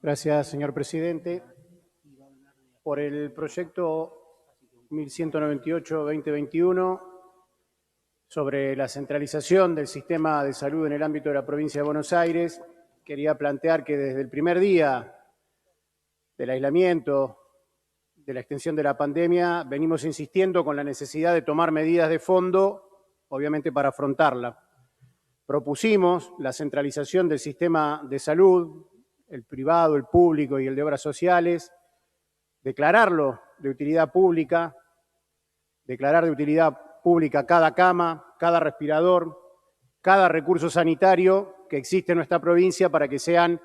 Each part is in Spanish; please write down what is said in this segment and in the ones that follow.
Gracias, señor presidente. Por el proyecto 1198-2021 sobre la centralización del sistema de salud en el ámbito de la provincia de Buenos Aires, quería plantear que desde el primer día del aislamiento, de la extensión de la pandemia, venimos insistiendo con la necesidad de tomar medidas de fondo, obviamente para afrontarla. Propusimos la centralización del sistema de salud, el privado, el público y el de obras sociales, declararlo de utilidad pública, declarar de utilidad pública cada cama, cada respirador, cada recurso sanitario que existe en nuestra provincia para que sean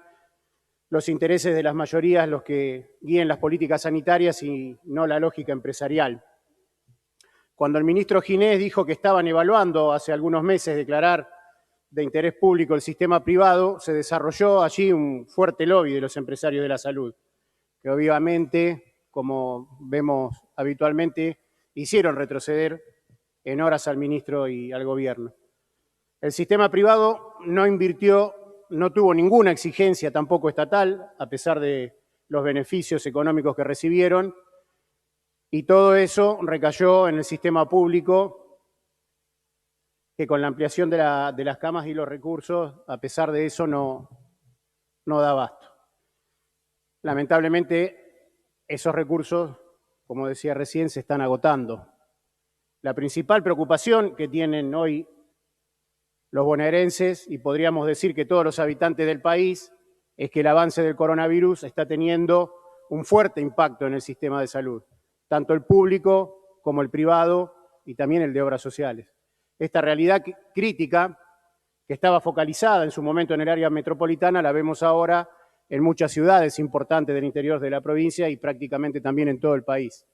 los intereses de las mayorías los que guíen las políticas sanitarias y no la lógica empresarial. Cuando el ministro Ginés dijo que estaban evaluando hace algunos meses declarar de interés público el sistema privado, se desarrolló allí un fuerte lobby de los empresarios de la salud, que obviamente, como vemos habitualmente, hicieron retroceder en horas al ministro y al gobierno. El sistema privado no invirtió, no tuvo ninguna exigencia tampoco estatal, a pesar de los beneficios económicos que recibieron, y todo eso recayó en el sistema público, que con la ampliación de las camas y los recursos, a pesar de eso, no da abasto. Lamentablemente, esos recursos, como decía recién, se están agotando. La principal preocupación que tienen hoy los bonaerenses, y podríamos decir que todos los habitantes del país, es que el avance del coronavirus está teniendo un fuerte impacto en el sistema de salud, tanto el público como el privado y también el de obras sociales. Esta realidad crítica, que estaba focalizada en su momento en el área metropolitana, la vemos ahora en muchas ciudades importantes del interior de la provincia y prácticamente también en todo el país.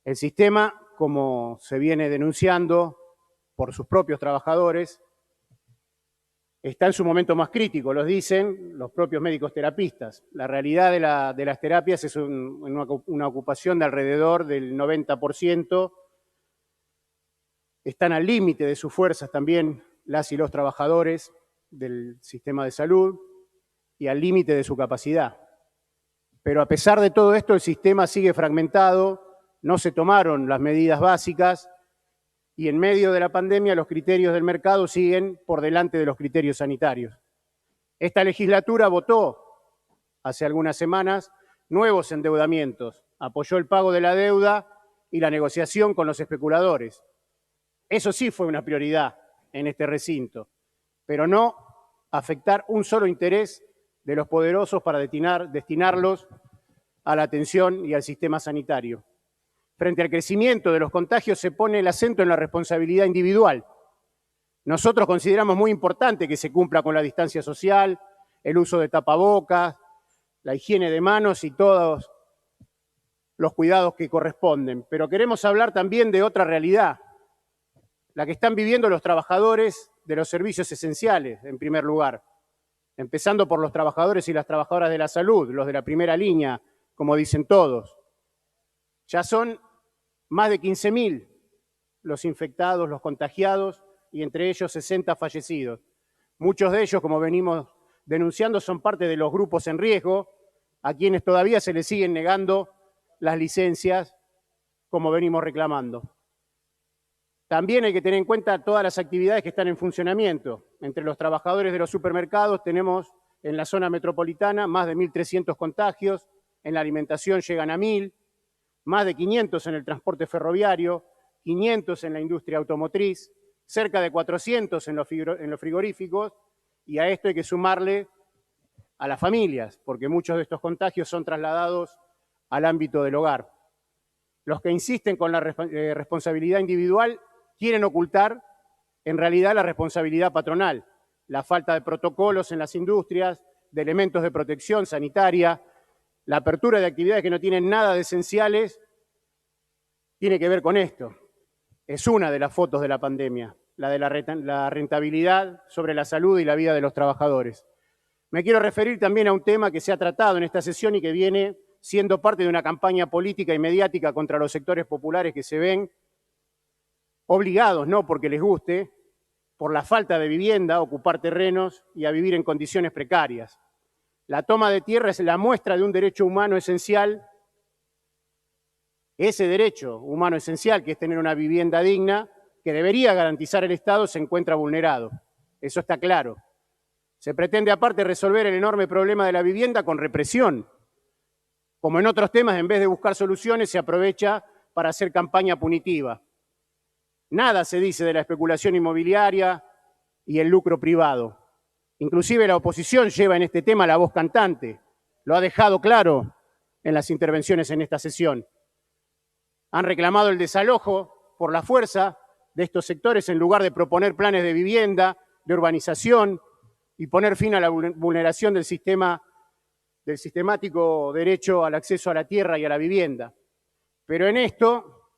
El sistema, como se viene denunciando por sus propios trabajadores, está en su momento más crítico, lo dicen los propios médicos terapistas. La realidad de las terapias es una ocupación de alrededor del 90%. Están al límite de sus fuerzas también las y los trabajadores del sistema de salud y al límite de su capacidad. Pero a pesar de todo esto, el sistema sigue fragmentado, no se tomaron las medidas básicas y en medio de la pandemia los criterios del mercado siguen por delante de los criterios sanitarios. Esta legislatura votó hace algunas semanas nuevos endeudamientos, apoyó el pago de la deuda y la negociación con los especuladores. Eso sí fue una prioridad en este recinto, pero no afectar un solo interés de los poderosos para destinarlos a la atención y al sistema sanitario. Frente al crecimiento de los contagios se pone el acento en la responsabilidad individual. Nosotros consideramos muy importante que se cumpla con la distancia social, el uso de tapabocas, la higiene de manos y todos los cuidados que corresponden, pero queremos hablar también de otra realidad, la que están viviendo los trabajadores de los servicios esenciales, en primer lugar, empezando por los trabajadores y las trabajadoras de la salud, los de la primera línea, como dicen todos. Ya son más de 15.000 los infectados, los contagiados, y entre ellos 60 fallecidos. Muchos de ellos, como venimos denunciando, son parte de los grupos en riesgo, a quienes todavía se les siguen negando las licencias, como venimos reclamando. También hay que tener en cuenta todas las actividades que están en funcionamiento. Entre los trabajadores de los supermercados tenemos en la zona metropolitana más de 1.300 contagios, en la alimentación llegan a 1.000, más de 500 en el transporte ferroviario, 500 en la industria automotriz, cerca de 400 en los frigoríficos, y a esto hay que sumarle a las familias, porque muchos de estos contagios son trasladados al ámbito del hogar. Los que insisten con la responsabilidad individual quieren ocultar en realidad la responsabilidad patronal, la falta de protocolos en las industrias, de elementos de protección sanitaria, la apertura de actividades que no tienen nada de esenciales, tiene que ver con esto. Es una de las fotos de la pandemia, la de la rentabilidad sobre la salud y la vida de los trabajadores. Me quiero referir también a un tema que se ha tratado en esta sesión y que viene siendo parte de una campaña política y mediática contra los sectores populares que se ven obligados, no porque les guste, por la falta de vivienda, a ocupar terrenos y a vivir en condiciones precarias. La toma de tierra es la muestra de un derecho humano esencial. Ese derecho humano esencial, que es tener una vivienda digna, que debería garantizar el Estado, se encuentra vulnerado. Eso está claro. Se pretende aparte resolver el enorme problema de la vivienda con represión. Como en otros temas, en vez de buscar soluciones, se aprovecha para hacer campaña punitiva. Nada se dice de la especulación inmobiliaria y el lucro privado. Inclusive la oposición lleva en este tema la voz cantante. Lo ha dejado claro en las intervenciones en esta sesión. Han reclamado el desalojo por la fuerza de estos sectores en lugar de proponer planes de vivienda, de urbanización y poner fin a la vulneración del sistemático derecho al acceso a la tierra y a la vivienda. Pero en esto,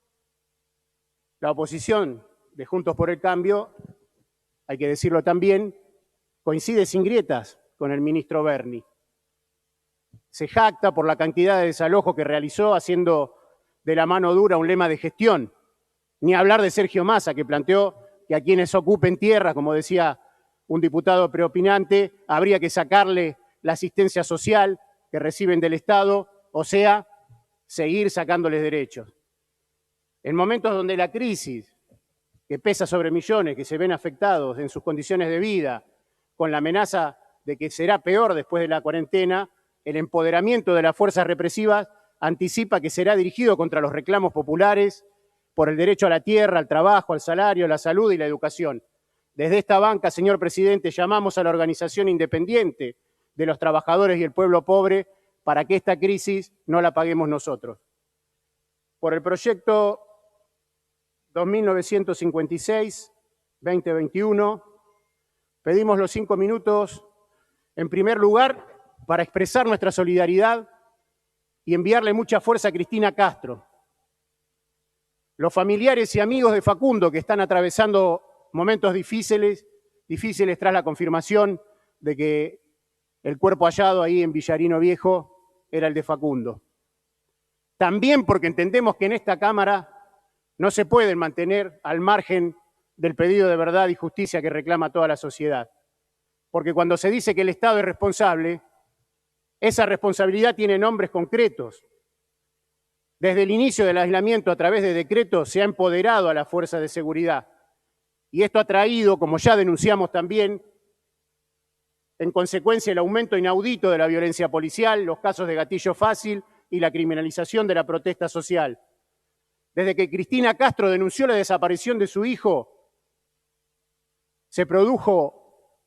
la oposición de Juntos por el Cambio, hay que decirlo también, coincide sin grietas con el ministro Berni. Se jacta por la cantidad de desalojos que realizó, haciendo de la mano dura un lema de gestión. Ni hablar de Sergio Massa, que planteó que a quienes ocupen tierras, como decía un diputado preopinante, habría que sacarle la asistencia social que reciben del Estado, o sea, seguir sacándoles derechos. En momentos donde la crisis, que pesa sobre millones, que se ven afectados en sus condiciones de vida, con la amenaza de que será peor después de la cuarentena, el empoderamiento de las fuerzas represivas anticipa que será dirigido contra los reclamos populares por el derecho a la tierra, al trabajo, al salario, a la salud y la educación. Desde esta banca, señor presidente, llamamos a la organización independiente de los trabajadores y el pueblo pobre para que esta crisis no la paguemos nosotros. Por el proyecto 2956-2021, pedimos los 5 minutos, en primer lugar, para expresar nuestra solidaridad y enviarle mucha fuerza a Cristina Castro. Los familiares y amigos de Facundo, que están atravesando momentos difíciles tras la confirmación de que el cuerpo hallado ahí en Villarino Viejo era el de Facundo. También porque entendemos que en esta Cámara no se pueden mantener al margen del pedido de verdad y justicia que reclama toda la sociedad. Porque cuando se dice que el Estado es responsable, esa responsabilidad tiene nombres concretos. Desde el inicio del aislamiento, a través de decretos, se ha empoderado a las fuerzas de seguridad. Y esto ha traído, como ya denunciamos también, en consecuencia el aumento inaudito de la violencia policial, los casos de gatillo fácil y la criminalización de la protesta social. Desde que Cristina Castro denunció la desaparición de su hijo,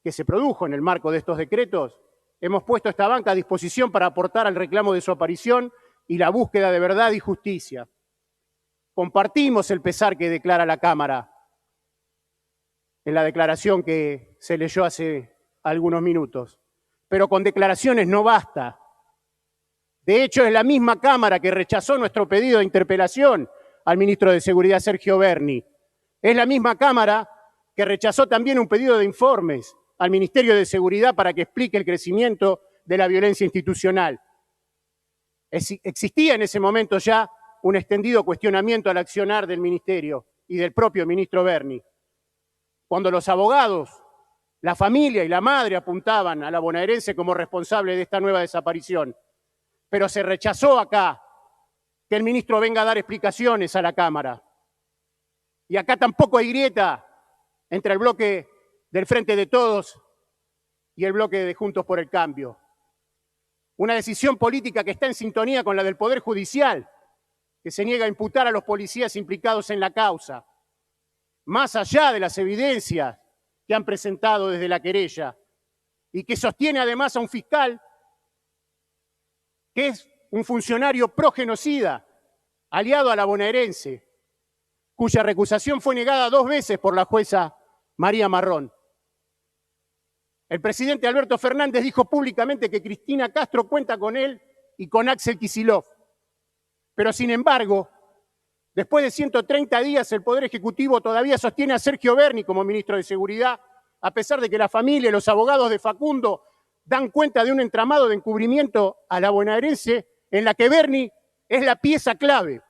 que se produjo en el marco de estos decretos, hemos puesto esta banca a disposición para aportar al reclamo de su aparición y la búsqueda de verdad y justicia. Compartimos el pesar que declara la Cámara en la declaración que se leyó hace algunos minutos, pero con declaraciones no basta. De hecho, es la misma Cámara que rechazó nuestro pedido de interpelación al ministro de Seguridad, Sergio Berni. Es la misma Cámara que rechazó también un pedido de informes al Ministerio de Seguridad para que explique el crecimiento de la violencia institucional. Existía en ese momento ya un extendido cuestionamiento al accionar del Ministerio y del propio ministro Berni. Cuando los abogados, la familia y la madre apuntaban a la bonaerense como responsable de esta nueva desaparición, pero se rechazó acá que el ministro venga a dar explicaciones a la Cámara. Y acá tampoco hay grieta entre el bloque del Frente de Todos y el bloque de Juntos por el Cambio. Una decisión política que está en sintonía con la del Poder Judicial, que se niega a imputar a los policías implicados en la causa, más allá de las evidencias que han presentado desde la querella, y que sostiene además a un fiscal que es un funcionario progenocida, aliado a la bonaerense, cuya recusación fue negada 2 veces por la jueza María Marrón. El presidente Alberto Fernández dijo públicamente que Cristina Castro cuenta con él y con Axel Kicillof. Pero sin embargo, después de 130 días, el Poder Ejecutivo todavía sostiene a Sergio Berni como ministro de Seguridad, a pesar de que la familia y los abogados de Facundo dan cuenta de un entramado de encubrimiento a la bonaerense en la que Berni es la pieza clave.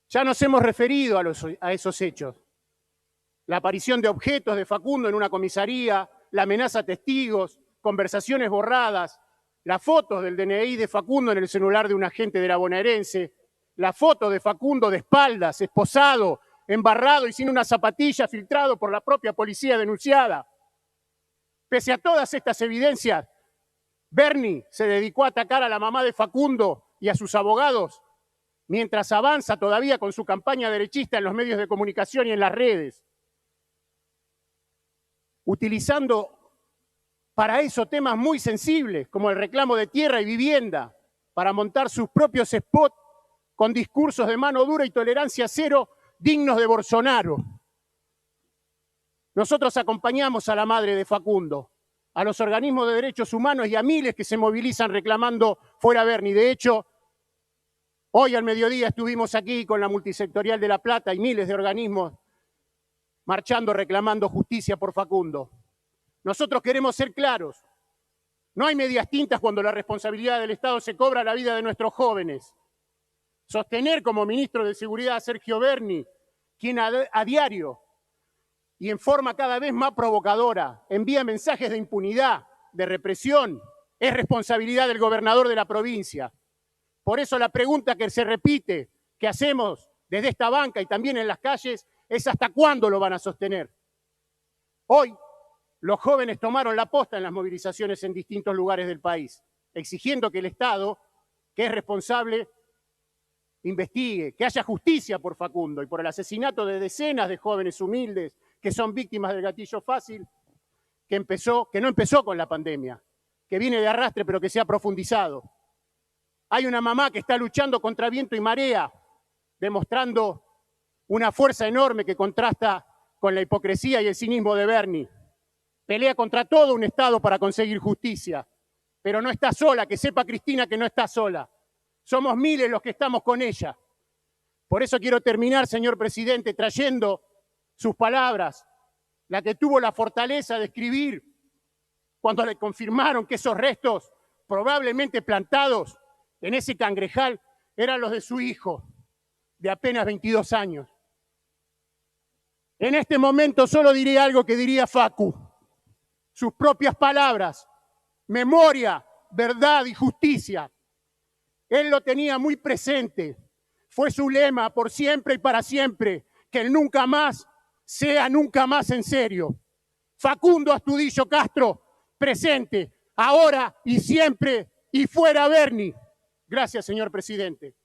Ya nos hemos referido a esos hechos. La aparición de objetos de Facundo en una comisaría, la amenaza a testigos, conversaciones borradas, las fotos del DNI de Facundo en el celular de un agente de la bonaerense, la foto de Facundo de espaldas, esposado, embarrado y sin una zapatilla, filtrado por la propia policía denunciada. Pese a todas estas evidencias, Bernie se dedicó a atacar a la mamá de Facundo y a sus abogados, mientras avanza todavía con su campaña derechista en los medios de comunicación y en las redes, utilizando para eso temas muy sensibles, como el reclamo de tierra y vivienda, para montar sus propios spots con discursos de mano dura y tolerancia cero dignos de Bolsonaro. Nosotros acompañamos a la madre de Facundo, a los organismos de derechos humanos y a miles que se movilizan reclamando fuera Bernie. De hecho, hoy al mediodía estuvimos aquí con la multisectorial de La Plata y miles de organismos marchando reclamando justicia por Facundo. Nosotros queremos ser claros. No hay medias tintas cuando la responsabilidad del Estado se cobra la vida de nuestros jóvenes. Sostener como ministro de Seguridad a Sergio Berni, quien a diario y en forma cada vez más provocadora envía mensajes de impunidad, de represión, es responsabilidad del gobernador de la provincia. Por eso la pregunta que se repite, que hacemos desde esta banca y también en las calles, es ¿hasta cuándo lo van a sostener? Hoy, los jóvenes tomaron la posta en las movilizaciones en distintos lugares del país, exigiendo que el Estado, que es responsable, investigue, que haya justicia por Facundo y por el asesinato de decenas de jóvenes humildes que son víctimas del gatillo fácil, que no empezó con la pandemia, que viene de arrastre pero que se ha profundizado. Hay una mamá que está luchando contra viento y marea, demostrando una fuerza enorme que contrasta con la hipocresía y el cinismo de Bernie. Pelea contra todo un Estado para conseguir justicia, pero no está sola, que sepa Cristina que no está sola. Somos miles los que estamos con ella. Por eso quiero terminar, señor presidente, trayendo sus palabras, la que tuvo la fortaleza de escribir cuando le confirmaron que esos restos, probablemente plantados en ese cangrejal, eran los de su hijo, de apenas 22 años. En este momento solo diré algo que diría Facu, sus propias palabras: memoria, verdad y justicia. Él lo tenía muy presente, fue su lema por siempre y para siempre, que el nunca más sea nunca más en serio. Facundo Astudillo Castro, presente, ahora y siempre, y fuera Bernie. Gracias, señor presidente.